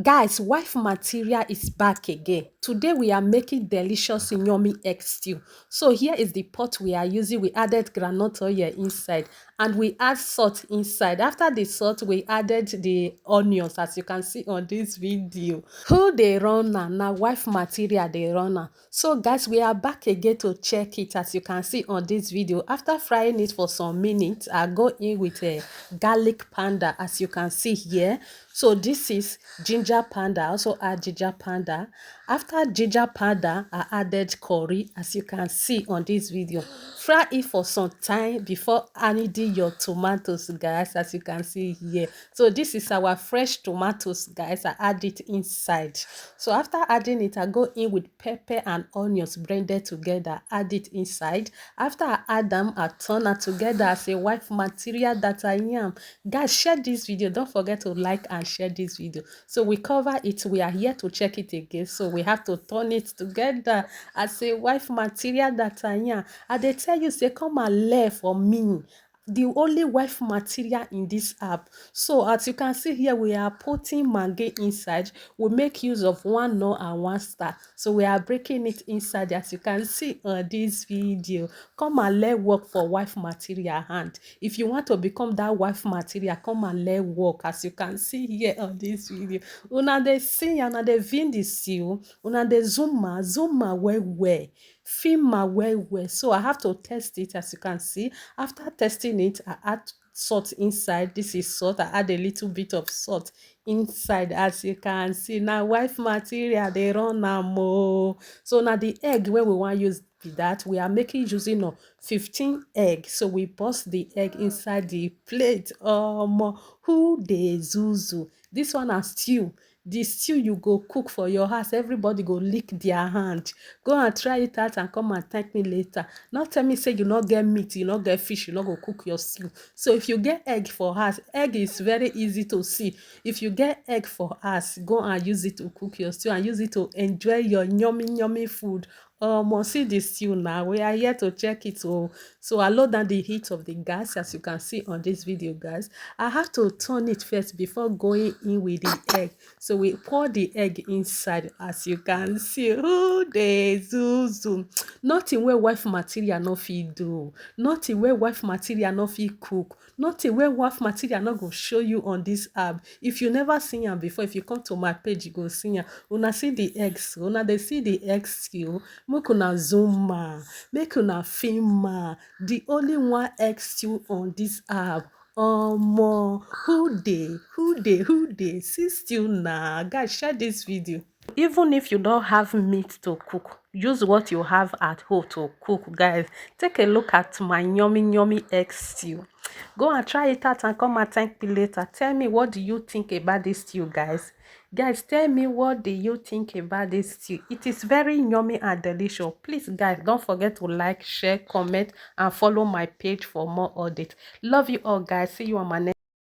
Guys, wife material is back again. Today we are making delicious yummy egg stew. So here is the pot we are using. We added groundnut oil inside and we add salt inside. After the salt, we added the onions as you can see on this video. Who they run now? Wife material they run now. So guys, we are back again to check it as you can see on this video. After frying it for some minutes, I go in with a garlic powder as you can see here. So this is ginger powder. I also add ginger powder. After ginger powder, I added curry as you can see on this video. Fry it for some time before adding your tomatoes, guys, as you can see here. So this is our fresh tomatoes, guys. I add it inside. So after adding it, I go in with pepper and onions blended together. Add it inside. After I add them, I turn it together as a wife material that I am. Guys, share this video. Don't forget to like and share this video. So we cover it. We are here to check it again. So we have to turn it together as a wife material that I am. And they tell you, say, come and lay for me. The only wife material in this app. So as you can see here, we are putting Maggi inside. We make use of 1 no and 1 star. So we are breaking it inside as you can see on this video. Come and let work for wife material hand. If you want to become that wife material, come and let work as you can see here on this video. Una dey see and dey view the seal. Una dey zoom well. Film well. So I have to test it as you can see. After testing it, I add salt inside. This is salt. I add a little bit of salt inside as you can see. Now wife material they run now more. So now the egg where we want to use that we are making using of 15 eggs. So we burst the egg inside the plate. Who dey zuzu? This one is stew. The stew you go cook for your house, everybody go lick their hand. Go and try it out and come and thank me later. Not tell me say you not get meat, you not get fish, you not go cook your stew. So if you get egg for us, egg is very easy to see. If you get egg for us, go and use it to cook your stew and use it to enjoy your yummy food. See the stew now. We are here to check it. So I load down the heat of the gas as you can see on this video, guys. I have to turn it first before going in with the egg. So we pour the egg inside as you can see. Oh, the zuzu. Nothing where wife material no fit do. Nothing where wife material no fit cook. Nothing where wife material no go show you on this app. If you never seen am before, if you come to my page, you go see am. Una see the eggs. Una dey see the eggs still. Make una zoom ma. Make una film ma. The only one egg stew on this app. Who dey see still na. Guys, share this video. Even if you don't have meat to cook, use what you have at home to cook, guys. Take a look at my yummy egg stew. Go and try it out and come and thank me later. Tell me, what do you think about this stew, guys? Guys, tell me, what do you think about this stew? It is very yummy and delicious. Please, guys, don't forget to like, share, comment, and follow my page for more updates. Love you all, guys. See you on my next